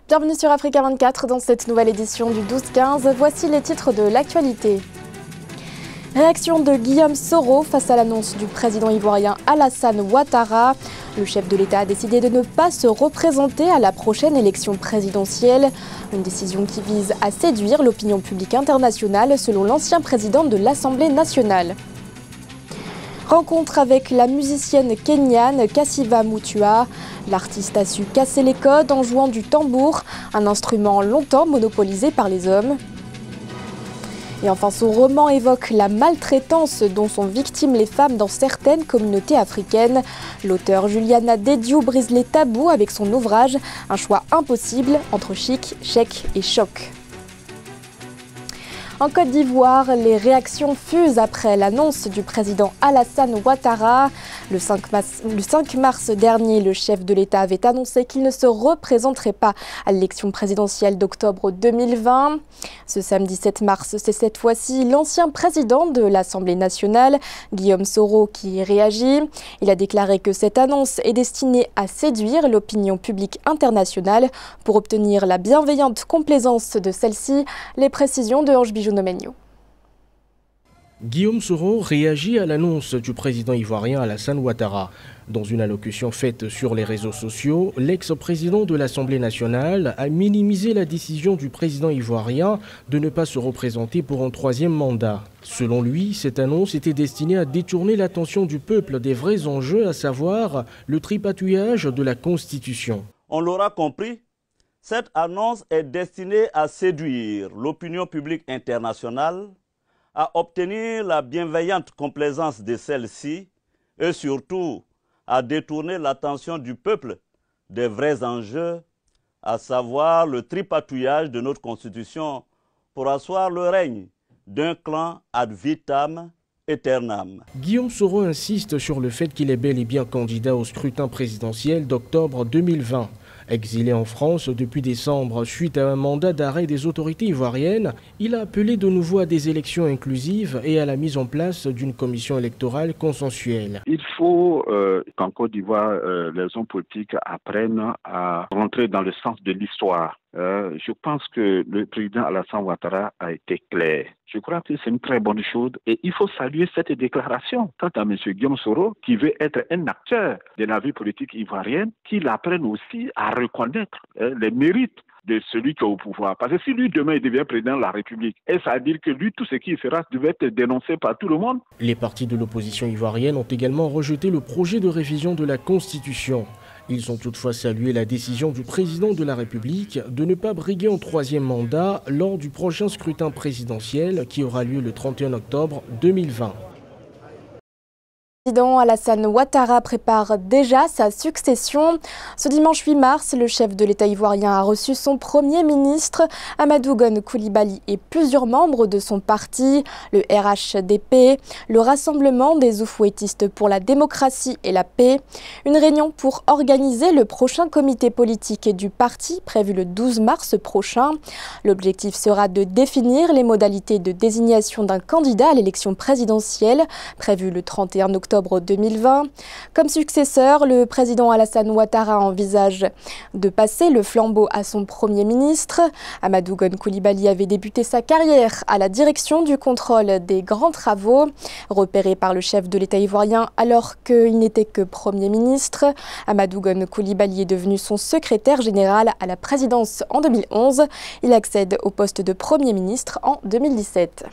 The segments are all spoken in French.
Bienvenue sur Africa 24 dans cette nouvelle édition du 12-15. Voici les titres de l'actualité. Réaction de Guillaume Soro face à l'annonce du président ivoirien Alassane Ouattara. Le chef de l'État a décidé de ne pas se représenter à la prochaine élection présidentielle. Une décision qui vise à séduire l'opinion publique internationale selon l'ancien président de l'Assemblée nationale. Rencontre avec la musicienne kenyane Kassiva Mutua. L'artiste a su casser les codes en jouant du tambour, un instrument longtemps monopolisé par les hommes. Et enfin, son roman évoque la maltraitance dont sont victimes les femmes dans certaines communautés africaines. L'auteur Juliana Dediou brise les tabous avec son ouvrage, un choix impossible entre chic, chèque et choc. En Côte d'Ivoire, les réactions fusent après l'annonce du président Alassane Ouattara. Le 5 mars dernier, le chef de l'État avait annoncé qu'il ne se représenterait pas à l'élection présidentielle d'octobre 2020. Ce samedi 7 mars, c'est cette fois-ci l'ancien président de l'Assemblée nationale, Guillaume Soro, qui réagit. Il a déclaré que cette annonce est destinée à séduire l'opinion publique internationale pour obtenir la bienveillante complaisance de celle-ci. Les précisions de Ange Bijou. Guillaume Soro réagit à l'annonce du président ivoirien Alassane Ouattara. Dans une allocution faite sur les réseaux sociaux, l'ex-président de l'Assemblée nationale a minimisé la décision du président ivoirien de ne pas se représenter pour un troisième mandat. Selon lui, cette annonce était destinée à détourner l'attention du peuple des vrais enjeux, à savoir le tripatouillage de la Constitution. On l'aura compris, cette annonce est destinée à séduire l'opinion publique internationale, à obtenir la bienveillante complaisance de celle-ci et surtout à détourner l'attention du peuple des vrais enjeux, à savoir le tripatouillage de notre Constitution pour asseoir le règne d'un clan ad vitam aeternam. Guillaume Soro insiste sur le fait qu'il est bel et bien candidat au scrutin présidentiel d'octobre 2020. Exilé en France depuis décembre suite à un mandat d'arrêt des autorités ivoiriennes, il a appelé de nouveau à des élections inclusives et à la mise en place d'une commission électorale consensuelle. Il faut qu'en Côte d'Ivoire, les hommes politiques apprennent à rentrer dans le sens de l'histoire. Je pense que le président Alassane Ouattara a été clair. Je crois que c'est une très bonne chose et il faut saluer cette déclaration. Quant à M. Guillaume Soro, qui veut être un acteur de la vie politique ivoirienne, qu'il apprenne aussi à reconnaître les mérites de celui qui est au pouvoir. Parce que si lui, demain, il devient président de la République, est-ce à dire que lui, tout ce qu'il fera devait être dénoncé par tout le monde? Les partis de l'opposition ivoirienne ont également rejeté le projet de révision de la Constitution. Ils ont toutefois salué la décision du président de la République de ne pas briguer un troisième mandat lors du prochain scrutin présidentiel qui aura lieu le 31 octobre 2020. Le président Alassane Ouattara prépare déjà sa succession. Ce dimanche 8 mars, le chef de l'État ivoirien a reçu son premier ministre, Amadou Gon Coulibaly, et plusieurs membres de son parti, le RHDP, le Rassemblement des Oufouettistes pour la démocratie et la paix. Une réunion pour organiser le prochain comité politique du parti, prévu le 12 mars prochain. L'objectif sera de définir les modalités de désignation d'un candidat à l'élection présidentielle, prévue le 31 octobre 2020. Comme successeur, le président Alassane Ouattara envisage de passer le flambeau à son premier ministre. Amadou Gon Coulibaly avait débuté sa carrière à la direction du contrôle des grands travaux. Repéré par le chef de l'État ivoirien alors qu'il n'était que premier ministre, Amadou Gon Coulibaly est devenu son secrétaire général à la présidence en 2011. Il accède au poste de premier ministre en 2017.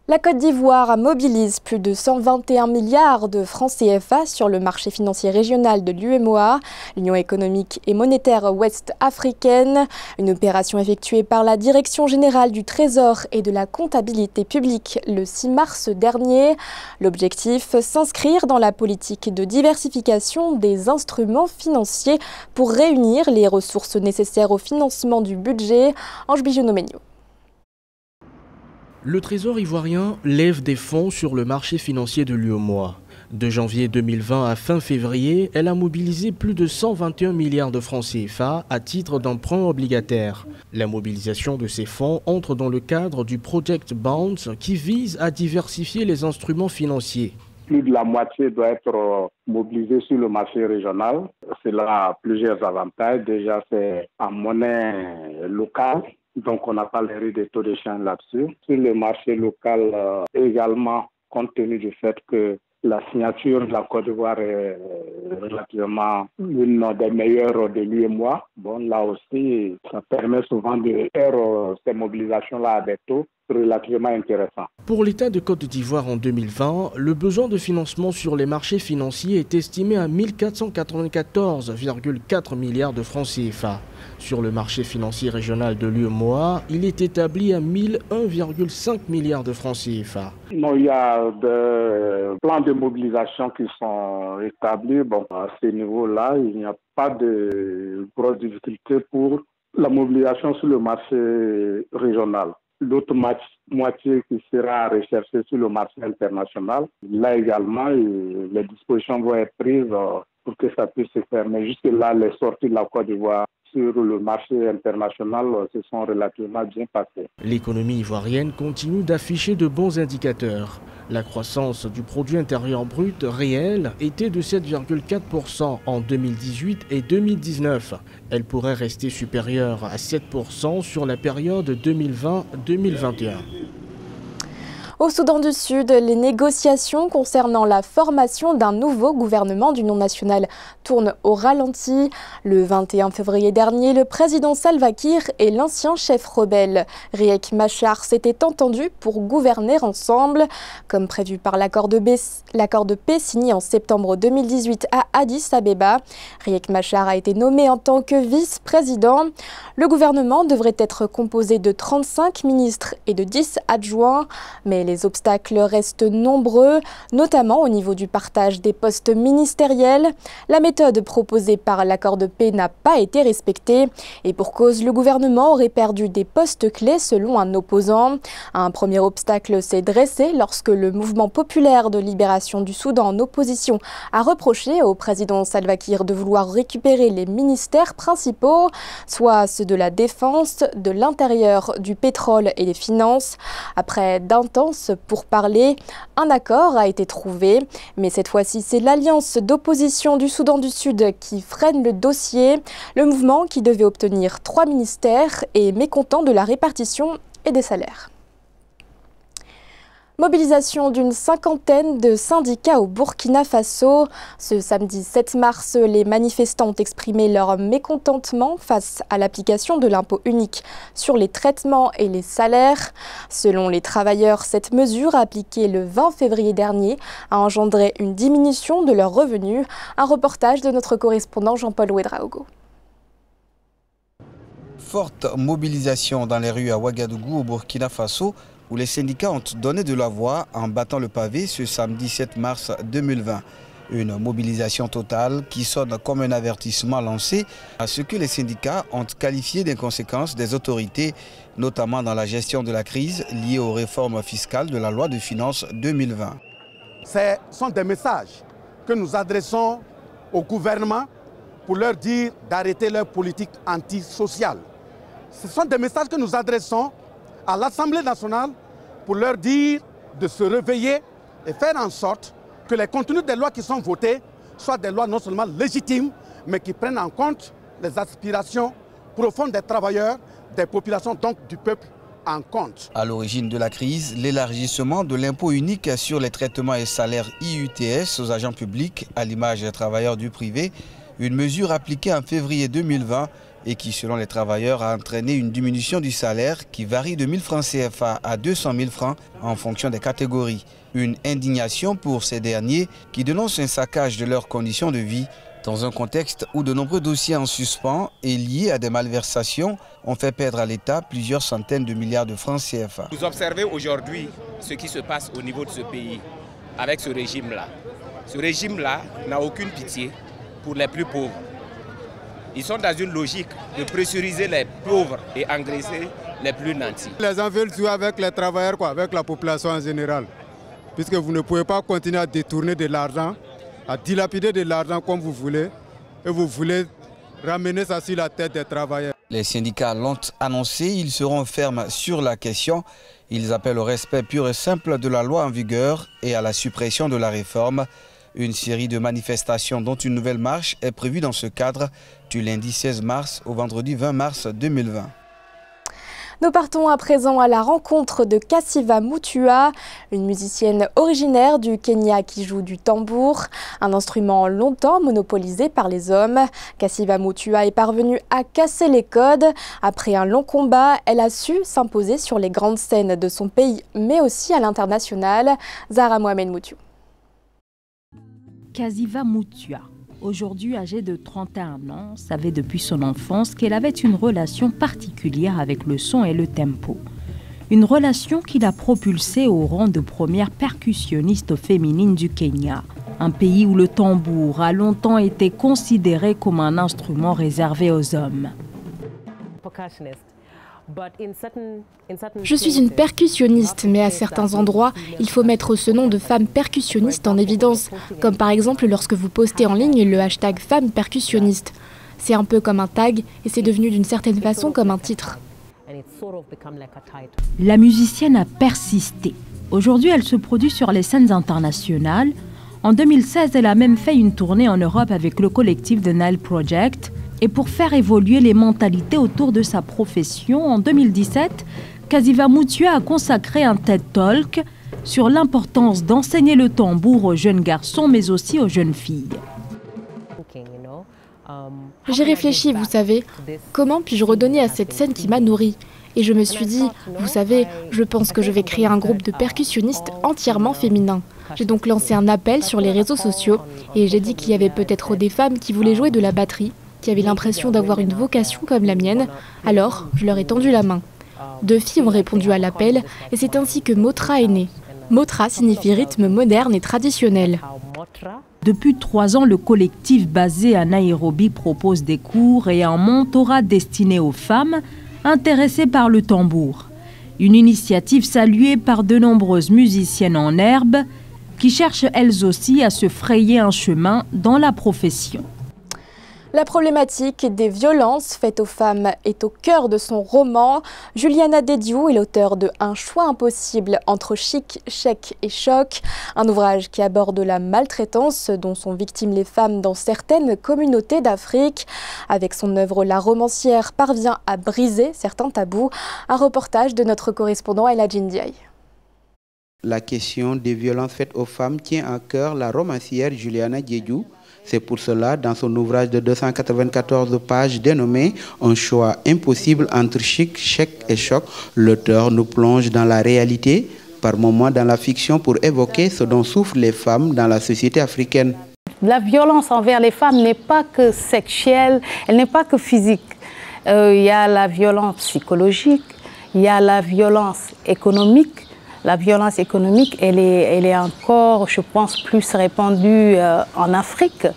La Côte d'Ivoire mobilise plus de 121 milliards de francs CFA sur le marché financier régional de l'UEMOA, l'Union économique et monétaire ouest-africaine. Une opération effectuée par la Direction générale du Trésor et de la comptabilité publique le 6 mars dernier. L'objectif, s'inscrire dans la politique de diversification des instruments financiers pour réunir les ressources nécessaires au financement du budget. Ange Bijou. Le Trésor ivoirien lève des fonds sur le marché financier de l'UEMOA. De janvier 2020 à fin février, elle a mobilisé plus de 121 milliards de francs CFA à titre d'emprunt obligataire. La mobilisation de ces fonds entre dans le cadre du Project Bonds qui vise à diversifier les instruments financiers. plus de la moitié doit être mobilisée sur le marché régional. Cela a plusieurs avantages. Déjà, c'est en monnaie locale. Donc, on n'a pas les risques de taux de change là-dessus. Sur le marché local également, compte tenu du fait que la signature de la Côte d'Ivoire est relativement une des meilleures de l'UEMOA. Bon, là aussi, ça permet souvent de faire ces mobilisations-là à des taux relativement intéressants. Pour l'État de Côte d'Ivoire en 2020, le besoin de financement sur les marchés financiers est estimé à 1494,4 milliards de francs CFA. Sur le marché financier régional de l'UEMOA, il est établi à 1001,5 milliards de francs CFA. Non, il y a des plans de mobilisation qui sont établis. Bon, à ce niveau-là, il n'y a pas de grosses difficultés pour la mobilisation sur le marché régional. L'autre moitié qui sera recherchée sur le marché international, là également, les dispositions vont être prises pour que ça puisse se faire. Mais jusque-là, les sorties de la Côte d'Ivoire sur le marché international se sont relativement bien passées. L'économie ivoirienne continue d'afficher de bons indicateurs. La croissance du produit intérieur brut réel était de 7,4% en 2018 et 2019. Elle pourrait rester supérieure à 7% sur la période 2020-2021. Au Soudan du Sud, les négociations concernant la formation d'un nouveau gouvernement d'union nationale tournent au ralenti. Le 21 février dernier, le président Salva Kiir et l'ancien chef rebelle Riek Machar s'étaient entendus pour gouverner ensemble. Comme prévu par l'accord de paix signé en septembre 2018 à Addis Abeba, Riek Machar a été nommé en tant que vice-président. Le gouvernement devrait être composé de 35 ministres et de 10 adjoints, mais les obstacles restent nombreux, notamment au niveau du partage des postes ministériels. La méthode proposée par l'accord de paix n'a pas été respectée et pour cause, le gouvernement aurait perdu des postes clés selon un opposant. Un premier obstacle s'est dressé lorsque le mouvement populaire de libération du Soudan en opposition a reproché au président Salva Kiir de vouloir récupérer les ministères principaux, soit ceux de la défense, de l'intérieur, du pétrole et des finances. Après d'intenses pourparlers, un accord a été trouvé, mais cette fois-ci c'est l'alliance d'opposition du Soudan du Sud qui freine le dossier. Le mouvement, qui devait obtenir 3 ministères, est mécontent de la répartition et des salaires. Mobilisation d'une cinquantaine de syndicats au Burkina Faso. Ce samedi 7 mars, les manifestants ont exprimé leur mécontentement face à l'application de l'impôt unique sur les traitements et les salaires. Selon les travailleurs, cette mesure appliquée le 20 février dernier a engendré une diminution de leurs revenus. Un reportage de notre correspondant Jean-Paul Ouedraogo. Forte mobilisation dans les rues à Ouagadougou au Burkina Faso, où les syndicats ont donné de la voix en battant le pavé ce samedi 7 mars 2020. Une mobilisation totale qui sonne comme un avertissement lancé à ce que les syndicats ont qualifié d'inconséquences des autorités, notamment dans la gestion de la crise liée aux réformes fiscales de la loi de finances 2020. Ce sont des messages que nous adressons au gouvernement pour leur dire d'arrêter leur politique antisociale. Ce sont des messages que nous adressons à l'Assemblée nationale pour leur dire de se réveiller et faire en sorte que les contenus des lois qui sont votées soient des lois non seulement légitimes, mais qui prennent en compte les aspirations profondes des travailleurs, des populations, donc du peuple en compte. À l'origine de la crise, l'élargissement de l'impôt unique sur les traitements et salaires IUTS aux agents publics, à l'image des travailleurs du privé, une mesure appliquée en février 2020 et qui, selon les travailleurs, a entraîné une diminution du salaire qui varie de 1 000 francs CFA à 200 000 francs en fonction des catégories. Une indignation pour ces derniers qui dénoncent un saccage de leurs conditions de vie dans un contexte où de nombreux dossiers en suspens et liés à des malversations ont fait perdre à l'État plusieurs centaines de milliards de francs CFA. Vous observez aujourd'hui ce qui se passe au niveau de ce pays avec ce régime-là. Ce régime-là n'a aucune pitié pour les plus pauvres. Ils sont dans une logique de pressuriser les pauvres et engraisser les plus nantis. Les gens veulent jouer avec les travailleurs, avec la population en général. Puisque vous ne pouvez pas continuer à détourner de l'argent, à dilapider de l'argent comme vous voulez, et vous voulez ramener ça sur la tête des travailleurs. Les syndicats l'ont annoncé, ils seront fermes sur la question. Ils appellent au respect pur et simple de la loi en vigueur et à la suppression de la réforme. Une série de manifestations dont une nouvelle marche est prévue dans ce cadre du lundi 16 mars au vendredi 20 mars 2020. Nous partons à présent à la rencontre de Kasiva Mutua, une musicienne originaire du Kenya qui joue du tambour, un instrument longtemps monopolisé par les hommes. Kasiva Mutua est parvenue à casser les codes. Après un long combat, elle a su s'imposer sur les grandes scènes de son pays, mais aussi à l'international. Zahra Mohamed Mutua. Kasiva Mutua, aujourd'hui âgée de 31 ans, savait depuis son enfance qu'elle avait une relation particulière avec le son et le tempo. Une relation qui l'a propulsée au rang de première percussionniste féminine du Kenya, un pays où le tambour a longtemps été considéré comme un instrument réservé aux hommes. Je suis une percussionniste, mais à certains endroits, il faut mettre ce nom de femme percussionniste en évidence, comme par exemple lorsque vous postez en ligne le hashtag femme percussionniste. C'est un peu comme un tag et c'est devenu d'une certaine façon comme un titre. La musicienne a persisté. Aujourd'hui, elle se produit sur les scènes internationales. En 2016, elle a même fait une tournée en Europe avec le collectif The Nile Project. Et pour faire évoluer les mentalités autour de sa profession, en 2017, Kasiva Mutua a consacré un TED Talk sur l'importance d'enseigner le tambour aux jeunes garçons, mais aussi aux jeunes filles. J'ai réfléchi, vous savez, comment puis-je redonner à cette scène qui m'a nourrie? Et je me suis dit, vous savez, je pense que je vais créer un groupe de percussionnistes entièrement féminins. J'ai donc lancé un appel sur les réseaux sociaux et j'ai dit qu'il y avait peut-être des femmes qui voulaient jouer de la batterie, qui avaient l'impression d'avoir une vocation comme la mienne, alors je leur ai tendu la main. 2 filles ont répondu à l'appel et c'est ainsi que Motra est né. Motra signifie rythme moderne et traditionnel. Depuis 3 ans, le collectif basé à Nairobi propose des cours et un mentorat destiné aux femmes intéressées par le tambour. Une initiative saluée par de nombreuses musiciennes en herbe qui cherchent elles aussi à se frayer un chemin dans la profession. La problématique des violences faites aux femmes est au cœur de son roman. Juliana Dediou est l'auteure de Un choix impossible entre chic, chèque et choc, un ouvrage qui aborde la maltraitance dont sont victimes les femmes dans certaines communautés d'Afrique. Avec son œuvre, la romancière parvient à briser certains tabous. Un reportage de notre correspondant Eladji Ndiaye. La question des violences faites aux femmes tient à cœur la romancière Juliana Dediou. C'est pour cela, dans son ouvrage de 294 pages dénommé « Un choix impossible entre chic, chèque et choc », l'auteur nous plonge dans la réalité, par moments dans la fiction, pour évoquer ce dont souffrent les femmes dans la société africaine. La violence envers les femmes n'est pas que sexuelle, elle n'est pas que physique. Il y a la violence psychologique, il y a la violence économique. La violence économique, elle est encore, je pense, plus répandue en Afrique.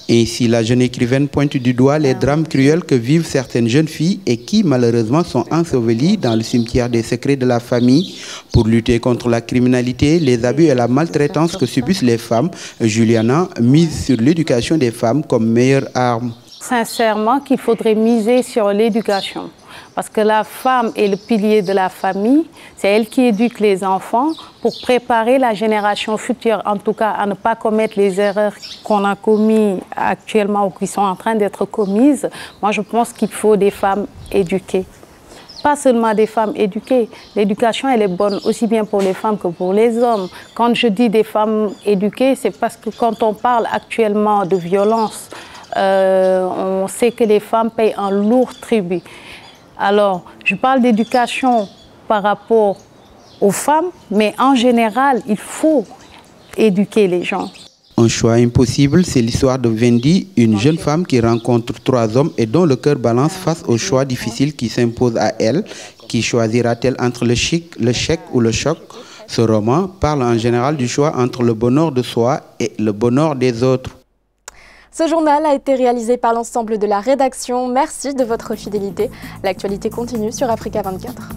Ainsi, la jeune écrivaine pointe du doigt les drames cruels que vivent certaines jeunes filles et qui, malheureusement, sont ensevelies dans le cimetière des secrets de la famille. Pour lutter contre la criminalité, les abus et la maltraitance que subissent les femmes, Juliana mise sur l'éducation des femmes comme meilleure arme. Sincèrement, qu'il faudrait miser sur l'éducation. Parce que la femme est le pilier de la famille, c'est elle qui éduque les enfants pour préparer la génération future, en tout cas à ne pas commettre les erreurs qu'on a commises actuellement ou qui sont en train d'être commises. Moi, je pense qu'il faut des femmes éduquées. Pas seulement des femmes éduquées, l'éducation elle est bonne aussi bien pour les femmes que pour les hommes. Quand je dis des femmes éduquées, c'est parce que quand on parle actuellement de violence, on sait que les femmes payent un lourd tribut. Alors, je parle d'éducation par rapport aux femmes, mais en général, il faut éduquer les gens. Un choix impossible, c'est l'histoire de Wendy, une jeune femme qui rencontre 3 hommes et dont le cœur balance face au choix difficile qui s'impose à elle. Qui choisira-t-elle entre le chic, le chèque ou le choc? Ce roman parle en général du choix entre le bonheur de soi et le bonheur des autres. Ce journal a été réalisé par l'ensemble de la rédaction. Merci de votre fidélité. L'actualité continue sur Africa 24.